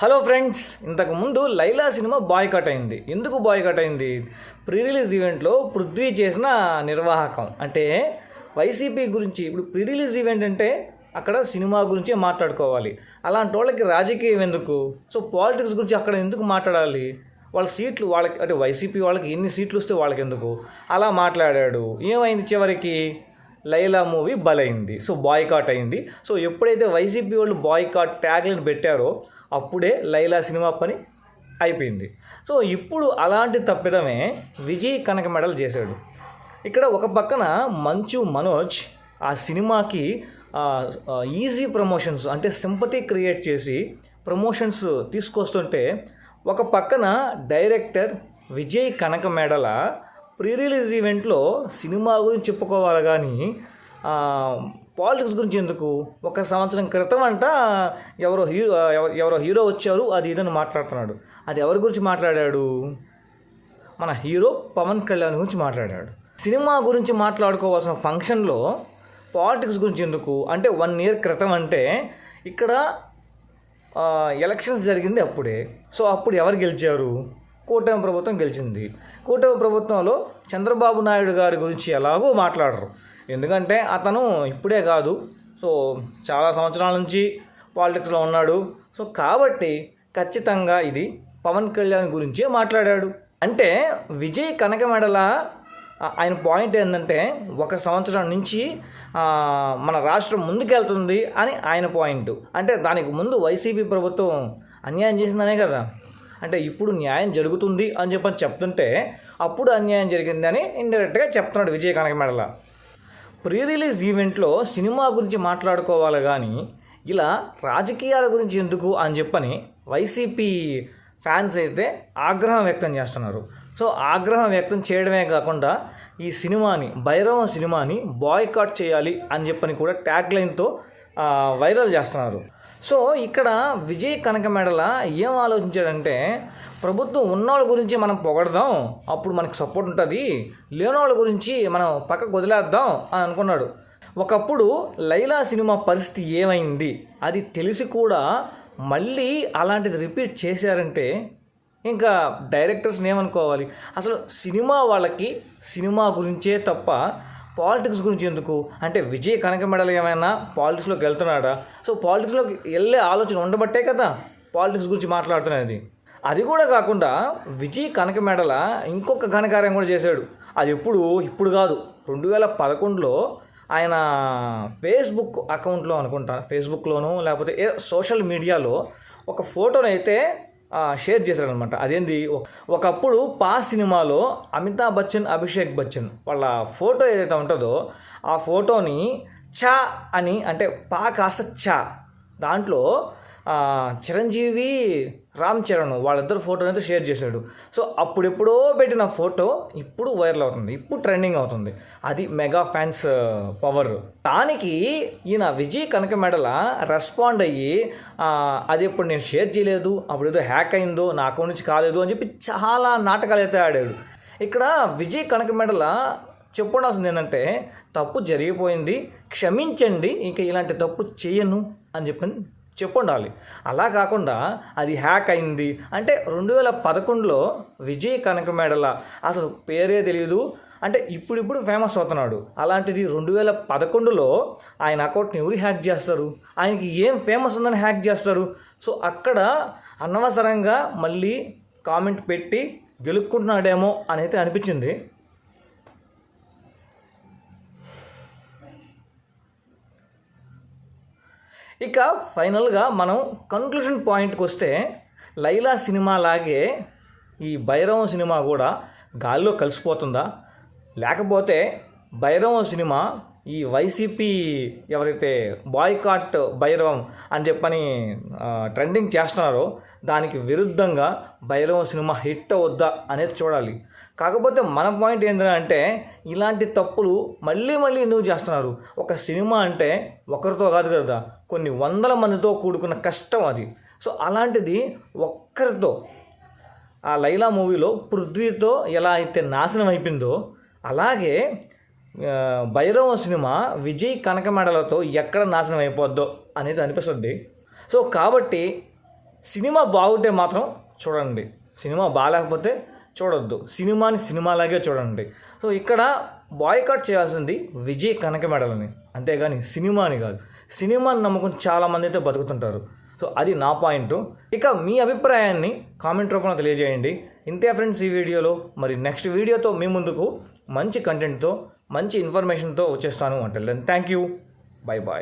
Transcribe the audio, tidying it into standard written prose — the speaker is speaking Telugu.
హలో ఫ్రెండ్స్, ఇంతకుముందు లైలా సినిమా బాయ్కట్ అయింది. ఎందుకు బాయ్కట్ అయింది? ప్రీ రిలీజ్ ఈవెంట్లో పృథ్వీ చేసిన నిర్వాహకం అంటే వైసీపీ గురించి. ఇప్పుడు ప్రీ రిలీజ్ ఈవెంట్ అంటే అక్కడ సినిమా గురించే మాట్లాడుకోవాలి. అలాంటి వాళ్ళకి రాజకీయం ఎందుకు? సో పాలిటిక్స్ గురించి అక్కడ ఎందుకు మాట్లాడాలి? వాళ్ళ సీట్లు వాళ్ళకి, అంటే వైసీపీ వాళ్ళకి ఎన్ని సీట్లు వస్తే వాళ్ళకి ఎందుకు అలా మాట్లాడాడు. ఏమైంది? చివరికి లైలా మూవీ బలైంది. సో బాయ్కాట్ అయింది. సో ఎప్పుడైతే వైసీపీ వాళ్ళు బాయ్కాట్ ట్యాగ్లను పెట్టారో అప్పుడే లైలా సినిమా పని అయిపోయింది. సో ఇప్పుడు అలాంటి తప్పిదమే విజయ్ కనకమెడల్ చేశాడు. ఇక్కడ ఒక పక్కన మంచు మనోజ్ ఆ సినిమాకి ఈజీ ప్రమోషన్స్ అంటే సింపతి క్రియేట్ చేసి ప్రమోషన్స్ తీసుకొస్తుంటే, ఒక పక్కన director Vijay Kanakamedala pre release ఈవెంట్లో సినిమా గురించి చెప్పుకోవాలి కానీ పాలిటిక్స్ గురించి ఎందుకు? ఒక సంవత్సరం క్రితం అంట ఎవరో హీరో వచ్చారు, అది ఇదని మాట్లాడుతున్నాడు. అది ఎవరి గురించి మాట్లాడాడు? మన హీరో పవన్ కళ్యాణ్ గురించి మాట్లాడాడు. సినిమా గురించి మాట్లాడుకోవాల్సిన ఫంక్షన్లో పాలిటిక్స్ గురించి ఎందుకు? అంటే 1 year క్రితం అంటే ఇక్కడ ఎలక్షన్స్ జరిగింది అప్పుడే. సో అప్పుడు ఎవరు గెలిచారు? కూటమి ప్రభుత్వం గెలిచింది. కూటమి ప్రభుత్వంలో చంద్రబాబు నాయుడు గారి గురించి ఎలాగో మాట్లాడరు. ఎందుకంటే అతను ఇప్పుడే కాదు, సో చాలా సంవత్సరాల నుంచి పాలిటిక్స్లో ఉన్నాడు. సో కాబట్టి ఖచ్చితంగా ఇది పవన్ కళ్యాణ్ గురించే మాట్లాడాడు. అంటే విజయ్ కనకమెడల ఆయన పాయింట్ ఏంటంటే, 1 సంవత్సరం నుంచి మన రాష్ట్రం ముందుకెళ్తుంది అని ఆయన పాయింట్. అంటే దానికి ముందు వైసీపీ ప్రభుత్వం అన్యాయం చేసిందనే కదా. అంటే ఇప్పుడు న్యాయం జరుగుతుంది అని చెప్తుంటే అప్పుడు అన్యాయం జరిగిందని ఇండైరెక్ట్గా చెప్తున్నాడు విజయ్ కనకమెడల. ప్రీ రిలీజ్ ఈవెంట్లో సినిమా గురించి మాట్లాడుకోవాలి కానీ ఇలా రాజకీయాల గురించి ఎందుకు అని చెప్పని వైసీపీ ఫ్యాన్స్ అయితే ఆగ్రహం వ్యక్తం చేస్తున్నారు. సో ఆగ్రహం వ్యక్తం చేయడమే కాకుండా ఈ సినిమాని, భైరవం సినిమాని బాయ్కాట్ చేయాలి అని చెప్పని కూడా ట్యాగ్ లైన్తో వైరల్ చేస్తున్నారు. సో ఇక్కడ విజయ్ కనకమెడల ఏం ఆలోచించాడంటే, ప్రభుత్వం ఉన్నోళ్ళ గురించి మనం పొగడదాం, అప్పుడు మనకి సపోర్ట్ ఉంటుంది, లేనోళ్ళ గురించి మనం పక్కకు వదిలేద్దాం అని అనుకున్నాడు. ఒకప్పుడు లైలా సినిమా పరిస్థితి ఏమైంది అది తెలిసి కూడా మళ్ళీ అలాంటిది రిపీట్ చేశారంటే ఇంకా డైరెక్టర్స్ని ఏమనుకోవాలి? అసలు సినిమా వాళ్ళకి సినిమా గురించే తప్ప పాలిటిక్స్ గురించి ఎందుకు? అంటే విజయ్ కనకమెడల ఏమైనా పాలిటిక్స్లోకి వెళ్తున్నాడా? సో పాలిటిక్స్లోకి వెళ్ళే ఆలోచన ఉండబట్టే కదా పాలిటిక్స్ గురించి మాట్లాడుతున్నది. అది కూడా కాకుండా విజయ్ కనకమెడల ఇంకొక ఘనకార్యం కూడా చేశాడు. అది ఇప్పుడు కాదు, 2011లో ఆయన ఫేస్బుక్ అకౌంట్లో అనుకుంటా, ఫేస్బుక్లోనూ లేకపోతే సోషల్ మీడియాలో ఒక ఫోటోను అయితే షేర్ చేశాడనమాట. అదేంది, ఒకప్పుడు పాస్ సినిమాలో అమితాబ్ బచ్చన్, అభిషేక్ బచ్చన్ వాళ్ళ ఫోటో ఏదైతే ఉంటుందో ఆ ఫోటోని చా అని, అంటే పా కాస్త చా, దాంట్లో చిరంజీవి, రామ్ చరణ్ వాళ్ళిద్దరు ఫోటోని అయితే షేర్ చేశాడు. సో అప్పుడెప్పుడో పెట్టిన ఫోటో ఇప్పుడు వైరల్ అవుతుంది, ఇప్పుడు ట్రెండింగ్ అవుతుంది. అది మెగా ఫ్యాన్స్ పవర్. దానికి ఈయన విజయ్ కనకమెడల రెస్పాండ్ అయ్యి అది ఎప్పుడు నేను షేర్ చేయలేదు, అప్పుడు ఏదో హ్యాక్ అయిందో, నా అకౌంట్ నుంచి కాలేదు అని చెప్పి చాలా నాటకాలు అయితే ఆడాడు. ఇక్కడ విజయ్ కనకమెడల చెప్పడాల్సింది ఏంటంటే, తప్పు జరిగిపోయింది, క్షమించండి, ఇంకా ఇలాంటి తప్పు చేయను అని చెప్పుండాలి. అలా కాకుండా అది హ్యాక్ అయింది అంటే 2011లో విజయ్ కనకమెడల అసలు పేరే తెలియదు, అంటే ఇప్పుడు ఫేమస్ అవుతున్నాడు. అలాంటిది 2011లో ఆయన అకౌంట్ని ఎవరు హ్యాక్ చేస్తారు? ఆయనకి ఏం ఫేమస్ ఉందని హ్యాక్ చేస్తారు? సో అక్కడ అనవసరంగా మళ్ళీ కామెంట్ పెట్టి గెలుక్కుంటున్నాడేమో అని అయితే అనిపించింది. ఇక ఫైనల్గా మనం కన్క్లూషన్ పాయింట్కి వస్తే, లైలా సినిమా లాగే ఈ భైరవం సినిమా కూడా గాల్లో కలిసిపోతుందా? లేకపోతే భైరవం సినిమా ఈ వైసీపీ ఎవరైతే బాయ్కాట్ భైరవం అని చెప్పని ట్రెండింగ్ చేస్తున్నారో దానికి విరుద్ధంగా భైరవం సినిమా హిట్ అవుద్దా అనేది చూడాలి. కాకపోతే మన పాయింట్ ఏంటంటే, ఇలాంటి తప్పులు మళ్ళీ ఎందుకు చేస్తున్నారు? ఒక సినిమా అంటే ఒకరితో కాదు కదా, కొన్ని 100 మందితో కూడుకున్న కష్టం అది. సో అలాంటిది ఒక్కరితో, ఆ లైలా మూవీలో పృథ్వీతో ఎలా అయితే నాశనం అయిపోయిందో అలాగే భైరవం సినిమా విజయ్ కనకమెడలతో ఎక్కడ నాశనం అయిపోద్దో అనేది అనిపిస్తుంది. సో కాబట్టి సినిమా బాగుంటే మాత్రం చూడండి, సినిమా బాగాలేకపోతే చూడొద్దు. సినిమాని సినిమాలాగే చూడండి. సో ఇక్కడ బాయ్కాట్ చేయాల్సింది విజయ్ కనకమేడలని, అంతేగాని సినిమాని కాదు. సినిమాని నమ్ముకుని చాలామంది అయితే బతుకుతుంటారు. సో అది నా పాయింట్. ఇక మీ అభిప్రాయాన్ని కామెంట్ రూపంలో తెలియజేయండి. ఇంతే ఫ్రెండ్స్ ఈ వీడియోలో. మరి నెక్స్ట్ వీడియోతో మీ ముందుకు మంచి కంటెంట్తో మంచి ఇన్ఫర్మేషన్తో వచ్చేస్తాను. అంటే థ్యాంక్ యూ, బై బాయ్.